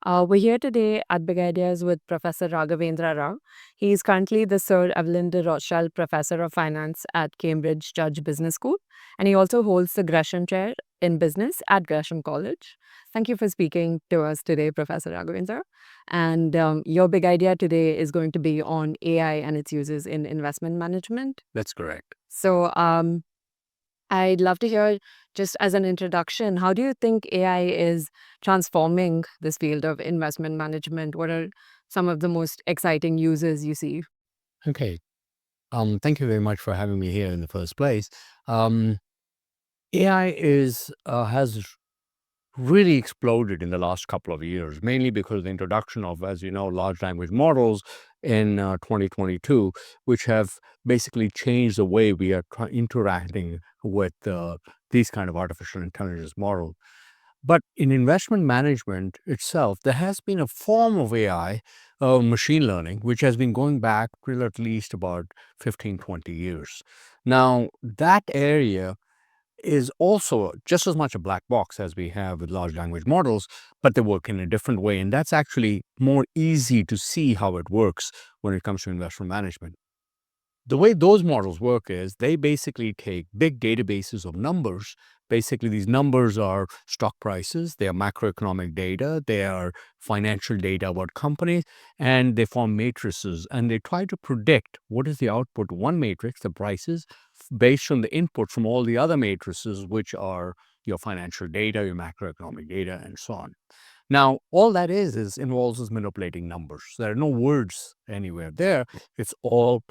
We're here today at Big Ideas with Professor Raghavendra Rau. He is currently the Sir Evelyn de Rothschild Professor of Finance at Cambridge Judge Business School, and he also holds the Gresham Chair in Business at Gresham College. Thank you for speaking to us today, Professor Raghavendra. And your big idea today is going to be on AI and its uses in investment management. That's correct. So, I'd love to hear, just as an introduction, how do you think AI is transforming this field of investment management? What are some of the most exciting uses you see? Okay. Thank you very much for having me here in the first place. AI has really exploded in the last couple of years, mainly because of the introduction of, as you know, large language models in 2022, which have basically changed the way we are interacting with these kind of artificial intelligence models. But in investment management itself, there has been a form of AI, machine learning, which has been going back till at least about 15, 20 years. Now, that area is also just as much a black box as we have with large language models, but they work in a different way. And that's actually more easy to see how it works when it comes to investment management. The way those models work is they basically take big databases of numbers. Basically, these numbers are stock prices, they are macroeconomic data, they are financial data about companies, and they form matrices. And they try to predict what is the output of one matrix, the prices, based on the input from all the other matrices, which are your financial data, your macroeconomic data, and so on. Now, all that involves is manipulating numbers. There are no words anywhere there. It's all,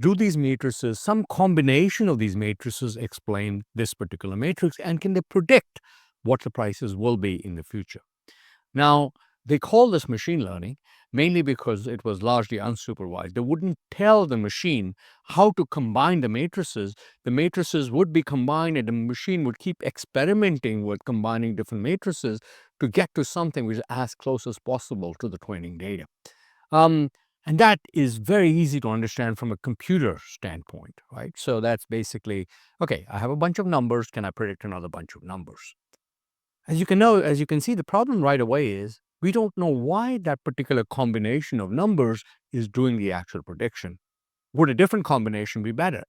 do these matrices, some combination of these matrices explain this particular matrix, and can they predict what the prices will be in the future? Now, they call this machine learning mainly because it was largely unsupervised. They wouldn't tell the machine how to combine the matrices. The matrices would be combined, and the machine would keep experimenting with combining different matrices to get to something which is as close as possible to the training data. And that is very easy to understand from a computer standpoint, right? So that's basically, okay, I have a bunch of numbers. Can I predict another bunch of numbers? As you can see, the problem right away is we don't know why that particular combination of numbers is doing the actual prediction. Would a different combination be better?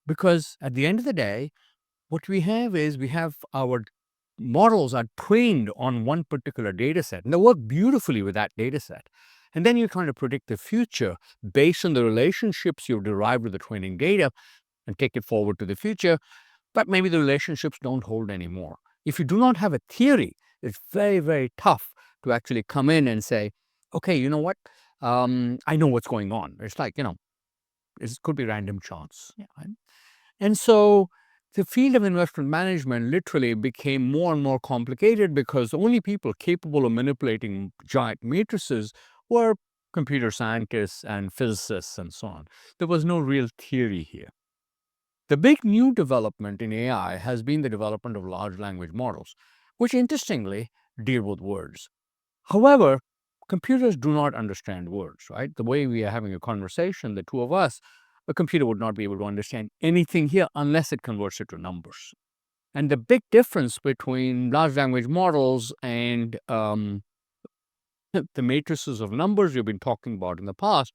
Because at the end of the day, what we have is we have our models are trained on one particular data set, and they work beautifully with that data set. And then you're trying to predict the future based on the relationships you've derived with the training data and take it forward to the future, but maybe the relationships don't hold anymore. If you do not have a theory, it's very, very tough to actually come in and say, okay, you know what? I know what's going on. It's like, it could be random chance. Yeah. Right? And so the field of investment management literally became more and more complicated because the only people capable of manipulating giant matrices were computer scientists and physicists and so on. There was no real theory here. The big new development in AI has been the development of large language models, which interestingly deal with words. However, computers do not understand words, right? The way we are having a conversation, the two of us, a computer would not be able to understand anything here unless it converts it to numbers. And the big difference between large language models and the matrices of numbers we've been talking about in the past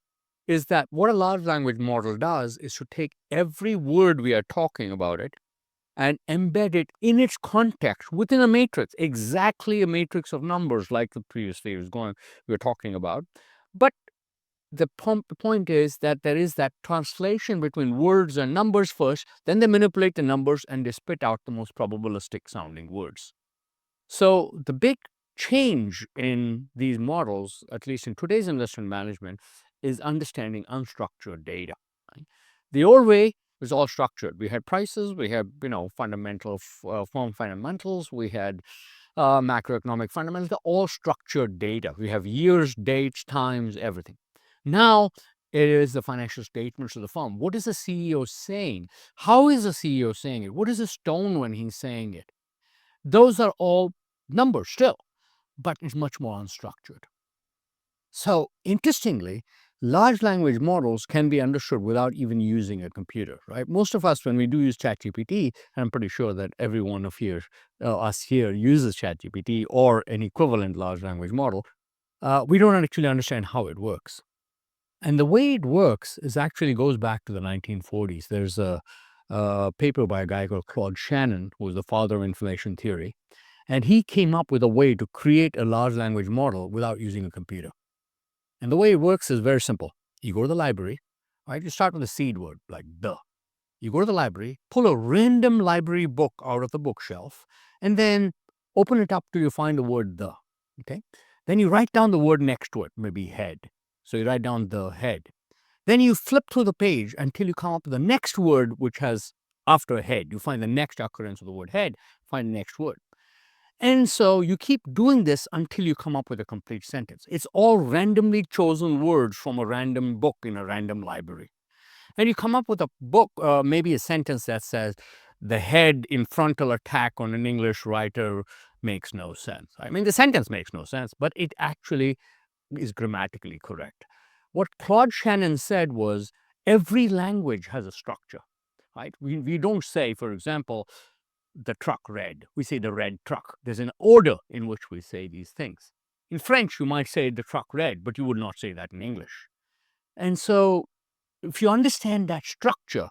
is that what a large language model does is to take every word we are talking about it and embed it in its context within a matrix, exactly a matrix of numbers like the previously we were talking about. But the point is that there is that translation between words and numbers first, then they manipulate the numbers and they spit out the most probabilistic sounding words. So the big change in these models, at least in today's investment management, is understanding unstructured data. Right? The old way was all structured. We had prices, we had fundamental firm fundamentals, we had macroeconomic fundamentals, all structured data. We have years, dates, times, everything. Now it is the financial statements of the firm. What is the CEO saying? How is the CEO saying it? What is his tone when he's saying it? Those are all numbers still, but it's much more unstructured. So interestingly, large language models can be understood without even using a computer, right? Most of us, when we do use ChatGPT, and I'm pretty sure that every one of us here uses ChatGPT or an equivalent large language model, we don't actually understand how it works. And the way it works is actually goes back to the 1940s. There's a paper by a guy called Claude Shannon, who was the father of information theory. And he came up with a way to create a large language model without using a computer. And the way it works is very simple. You go to the library, right? You start with a seed word like the. You go to the library, pull a random library book out of the bookshelf, and then open it up till you find the word the. Okay. Then you write down the word next to it, maybe head. So you write down the head. Then you flip through the page until you come up with the next word, which has after head. You find the next occurrence of the word head, find the next word. And so you keep doing this until you come up with a complete sentence. It's all randomly chosen words from a random book in a random library. And you come up with a book, maybe a sentence that says, the head in frontal attack on an English writer makes no sense. I mean, the sentence makes no sense, but it actually is grammatically correct. What Claude Shannon said was, every language has a structure, right? We don't say, for example, the truck red. We say the red truck. There's an order in which we say these things. In French, you might say the truck red, but you would not say that in English. And so if you understand that structure,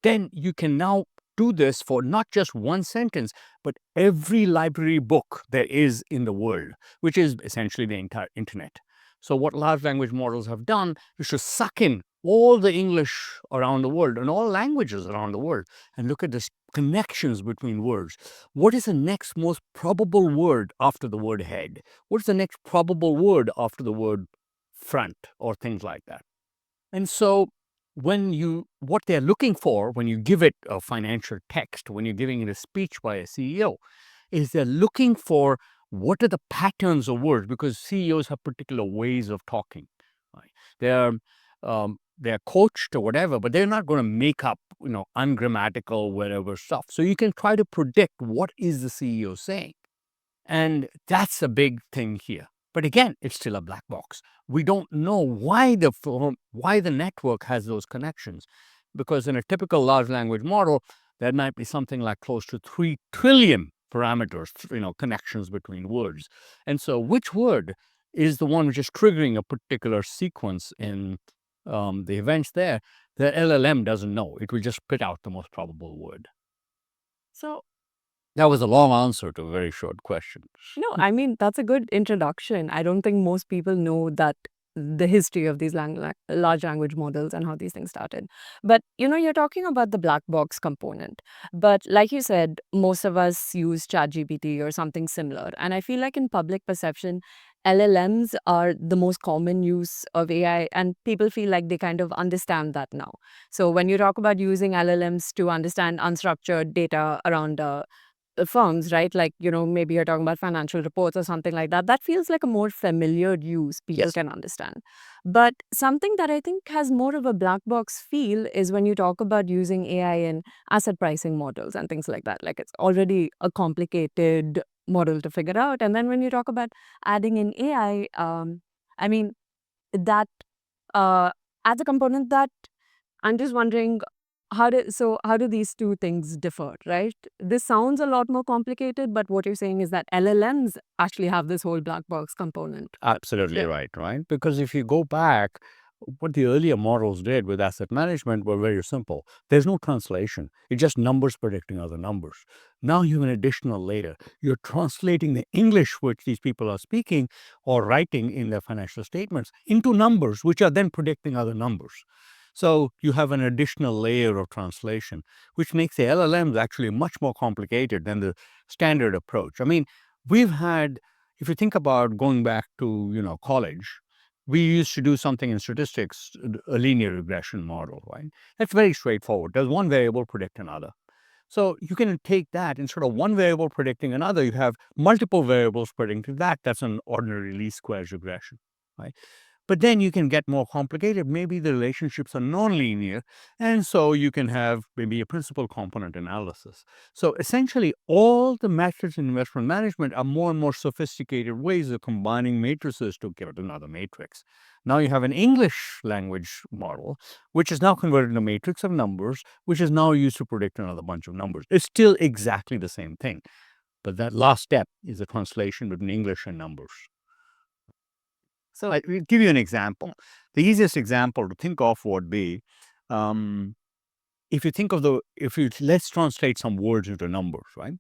then you can now do this for not just one sentence, but every library book there is in the world, which is essentially the entire internet. So what large language models have done is to suck in all the English around the world and all languages around the world and look at the connections between words. What is the next most probable word after the word head? What is the next probable word after the word front or things like that? And so what they're looking for when you give it a financial text, when you're giving it a speech by a CEO, is they're looking for what are the patterns of words, because CEOs have particular ways of talking. Right? They're coached or whatever, but they're not going to make up, ungrammatical whatever stuff. So you can try to predict what is the CEO saying. And that's a big thing here. But again, it's still a black box. We don't know why the network has those connections, because in a typical large language model, there might be something like close to 3 trillion parameters, connections between words. And so which word is the one which is triggering a particular sequence in the events there? The LLM doesn't know. It will just spit out the most probable word. So that was a long answer to a very short question. No, I mean, that's a good introduction. I don't think most people know that the history of these large language models and how these things started. But, you're talking about the black box component. But like you said, most of us use ChatGPT or something similar. And I feel like in public perception, LLMs are the most common use of AI, and people feel like they kind of understand that now. So when you talk about using LLMs to understand unstructured data around firms, right? Like, maybe you're talking about financial reports or something like that. That feels like a more familiar use people Yes. can understand. But something that I think has more of a black box feel is when you talk about using AI in asset pricing models and things like that. Like, it's already a complicated model to figure out. And then when you talk about adding in AI, I mean, that adds a component that I'm just wondering, how do these two things differ, right? This sounds a lot more complicated, but what you're saying is that LLMs actually have this whole black box component. Absolutely Yeah. right? Because if you go back, what the earlier models did with asset management were very simple. There's no translation. It's just numbers predicting other numbers. Now you have an additional layer. You're translating the English which these people are speaking or writing in their financial statements into numbers, which are then predicting other numbers. So you have an additional layer of translation, which makes the LLMs actually much more complicated than the standard approach. I mean, we've had, if you think about going back to, college, we used to do something in statistics, a linear regression model, right? That's very straightforward. Does one variable predict another? So you can take that instead of one variable predicting another, you have multiple variables predicting that. That's an ordinary least squares regression, right? But then you can get more complicated. Maybe the relationships are nonlinear, and so you can have maybe a principal component analysis. So essentially, all the methods in investment management are more and more sophisticated ways of combining matrices to give it another matrix. Now you have an English language model, which is now converted into a matrix of numbers, which is now used to predict another bunch of numbers. It's still exactly the same thing. But that last step is the translation between English and numbers. So I'll give you an example. The easiest example to think of would be, if you think of let's translate some words into numbers, right?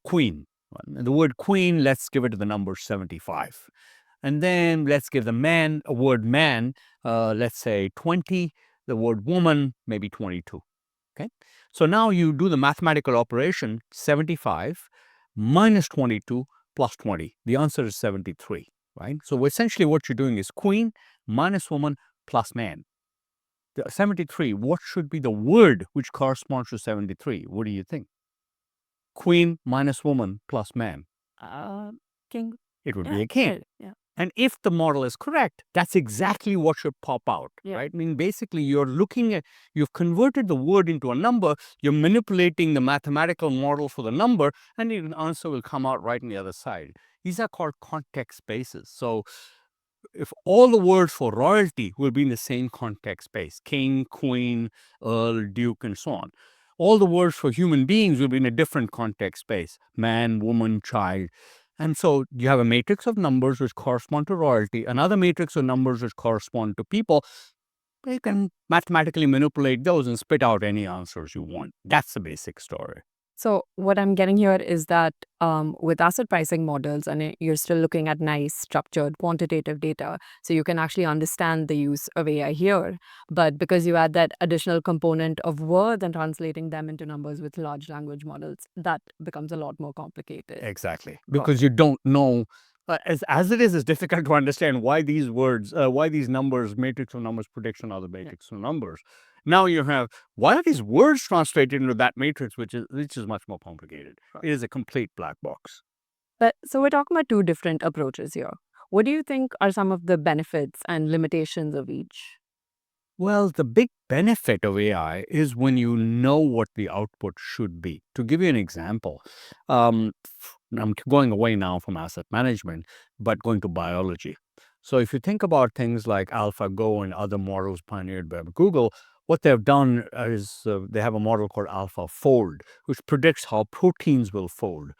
Queen. The word queen, let's give it to the number 75. And then let's give the man, a word man, let's say 20, the word woman, maybe 22. Okay. So now you do the mathematical operation 75 minus 22 plus 20. The answer is 73, right? So essentially what you're doing is queen minus woman plus man. The 73, what should be the word which corresponds to 73? What do you think? Queen minus woman plus man. king. It would be a king. Yeah. And if the model is correct, that's exactly what should pop out, right? I mean, basically, you've converted the word into a number, you're manipulating the mathematical model for the number, and the answer will come out right on the other side. These are called context spaces. So if all the words for royalty will be in the same context space, king, queen, earl, duke, and so on. All the words for human beings will be in a different context space, man, woman, child. And so you have a matrix of numbers which correspond to royalty, another matrix of numbers which correspond to people. You can mathematically manipulate those and spit out any answers you want. That's the basic story. So what I'm getting here is that with asset pricing models, and you're still looking at nice, structured, quantitative data, so you can actually understand the use of AI here. But because you add that additional component of words and translating them into numbers with large language models, that becomes a lot more complicated. Exactly. Because you don't know, as it is, it's difficult to understand why these words, why these numbers, matrix of numbers, prediction are the matrix of numbers. Now you have, why are these words translated into that matrix, which is much more complicated. It is a complete black box. But so we're talking about two different approaches here. What do you think are some of the benefits and limitations of each? Well, the big benefit of AI is when you know what the output should be. To give you an example, I'm going away now from asset management, but going to biology. So if you think about things like AlphaGo and other models pioneered by Google, what they've done is they have a model called AlphaFold, which predicts how proteins will fold.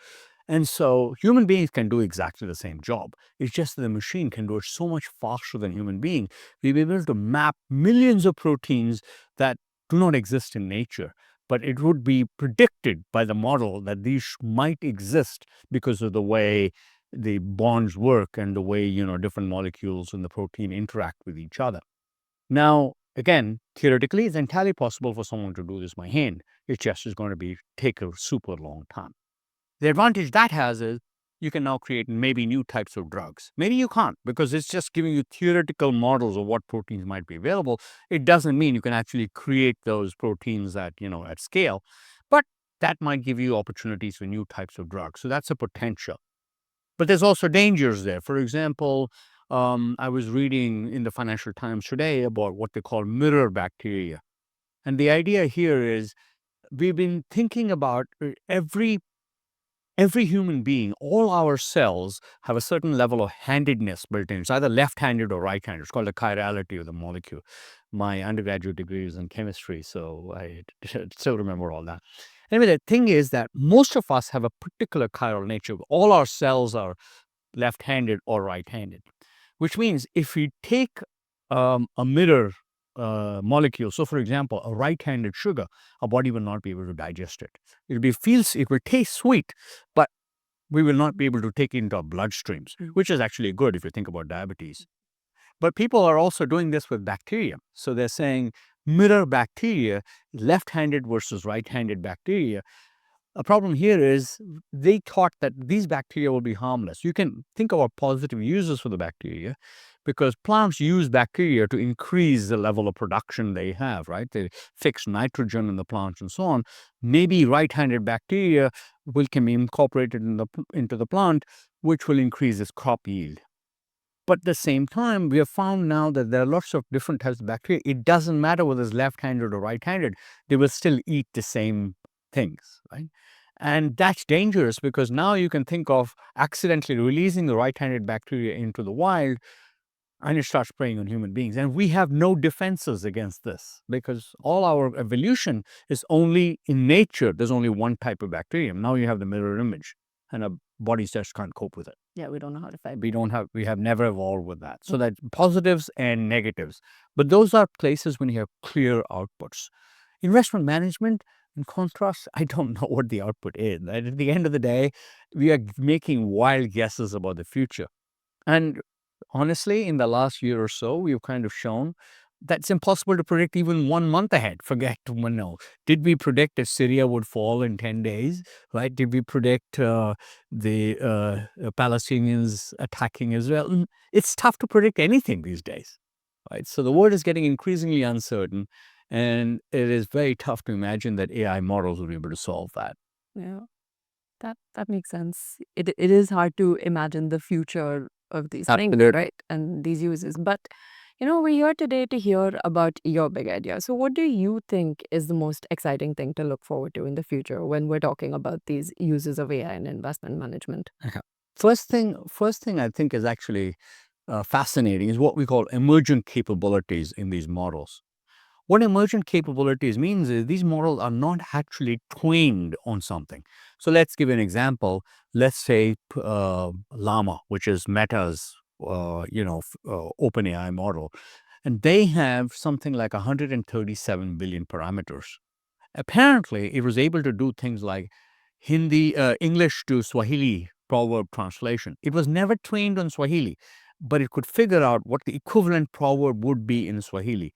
And so human beings can do exactly the same job. It's just that the machine can do it so much faster than human being. We'll be able to map millions of proteins that do not exist in nature, but it would be predicted by the model that these might exist because of the way the bonds work and the way, different molecules in the protein interact with each other. Now, again, theoretically, it's entirely possible for someone to do this by hand. It just is going to take a super long time. The advantage that has is you can now create maybe new types of drugs. Maybe you can't because it's just giving you theoretical models of what proteins might be available. It doesn't mean you can actually create those proteins at scale, but that might give you opportunities for new types of drugs. So that's a potential. But there's also dangers there. For example, I was reading in the Financial Times today about what they call mirror bacteria. And the idea here is we've been thinking about every human being, all our cells have a certain level of handedness built in. It's either left-handed or right-handed. It's called the chirality of the molecule. My undergraduate degree is in chemistry, so I still remember all that. Anyway, the thing is that most of us have a particular chiral nature. All our cells are left-handed or right-handed, which means if we take a mirror molecule, so for example, a right-handed sugar, our body will not be able to digest it. It will taste sweet, but we will not be able to take it into our bloodstreams, which is actually good if you think about diabetes. But people are also doing this with bacteria. So they're saying mirror bacteria, left-handed versus right-handed bacteria. A problem here is they thought that these bacteria will be harmless. You can think about positive uses for the bacteria because plants use bacteria to increase the level of production they have, right? They fix nitrogen in the plants and so on. Maybe right-handed bacteria can be incorporated into the plant, which will increase its crop yield. But at the same time, we have found now that there are lots of different types of bacteria. It doesn't matter whether it's left-handed or right-handed. They will still eat the same things, right? And that's dangerous because now you can think of accidentally releasing the right-handed bacteria into the wild and it starts preying on human beings. And we have no defenses against this because all our evolution is only in nature. There's only one type of bacterium. Now you have the mirror image. And a bodies just can't cope with it. Yeah, we don't know how to fight. We have never evolved with that. So that positives and negatives. But those are places when you have clear outputs. Investment management, in contrast, I don't know what the output is. At the end of the day, we are making wild guesses about the future. And honestly, in the last year or so, we've kind of shown that it's impossible to predict even 1 month ahead. Forget to know. Did we predict that Syria would fall in 10 days? Right? Did we predict the Palestinians attacking Israel? It's tough to predict anything these days. Right? So the world is getting increasingly uncertain, and it is very tough to imagine that AI models will be able to solve that. Yeah, that makes sense. It is hard to imagine the future of these things, Absolutely. right? And these uses. But we're here today to hear about your big idea. So what do you think is the most exciting thing to look forward to in the future when we're talking about these uses of AI in investment management? First thing I think is actually fascinating is what we call emergent capabilities in these models. What emergent capabilities means is these models are not actually trained on something. So let's give an example. Let's say Llama, which is Meta's OpenAI model, and they have something like 137 billion parameters. Apparently, it was able to do things like English to Swahili proverb translation. It was never trained on Swahili, but it could figure out what the equivalent proverb would be in Swahili.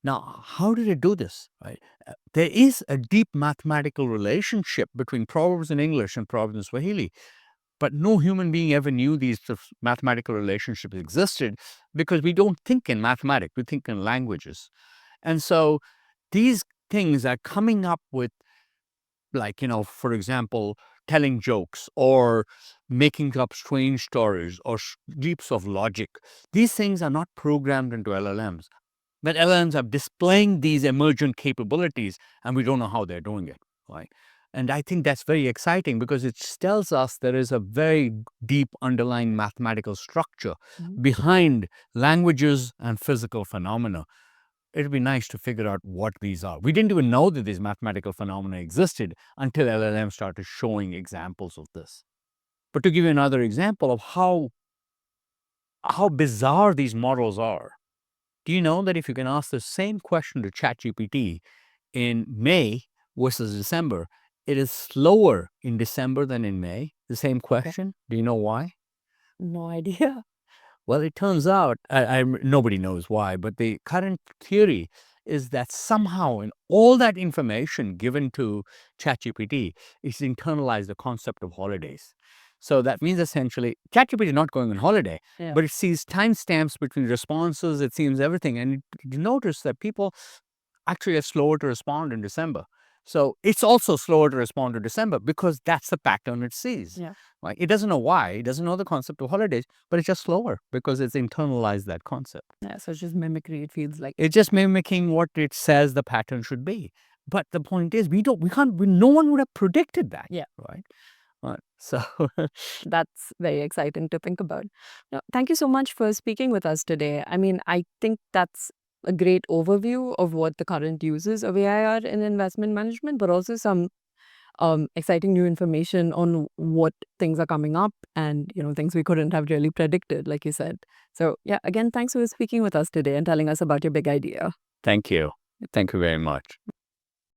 Now, how did it do this? Right? There is a deep mathematical relationship between proverbs in English and proverbs in Swahili, but no human being ever knew these mathematical relationships existed because we don't think in mathematics, we think in languages. And so these things are coming up with, like, for example, telling jokes or making up strange stories or leaps of logic. These things are not programmed into LLMs. But LLMs are displaying these emergent capabilities, and we don't know how they're doing it, right? And I think that's very exciting because it tells us there is a very deep underlying mathematical structure behind languages and physical phenomena. It'd be nice to figure out what these are. We didn't even know that these mathematical phenomena existed until LLM started showing examples of this. But to give you another example of how bizarre these models are, do you know that if you can ask the same question to ChatGPT in May versus December, it is slower in December than in May? The same question. Do you know why? No idea. Well, it turns out, nobody knows why, but the current theory is that somehow in all that information given to ChatGPT, it's internalized the concept of holidays. So that means essentially ChatGPT is not going on holiday, Yeah. but it sees timestamps between responses, it sees everything. And you notice that people actually are slower to respond in December. So it's also slower to respond to December because that's the pattern it sees. Yeah. Right? It doesn't know why. It doesn't know the concept of holidays, but it's just slower because it's internalized that concept. Yeah, so it's just mimicry, it feels like. It's just mimicking what it says the pattern should be. But the point is, no one would have predicted that. Yeah. Right. So That's very exciting to think about. Thank you so much for speaking with us today. I mean, I think that's a great overview of what the current uses of AI are in investment management, but also some exciting new information on what things are coming up and things we couldn't have really predicted, like you said. So yeah, again, thanks for speaking with us today and telling us about your big idea. thank you. Thank you very much.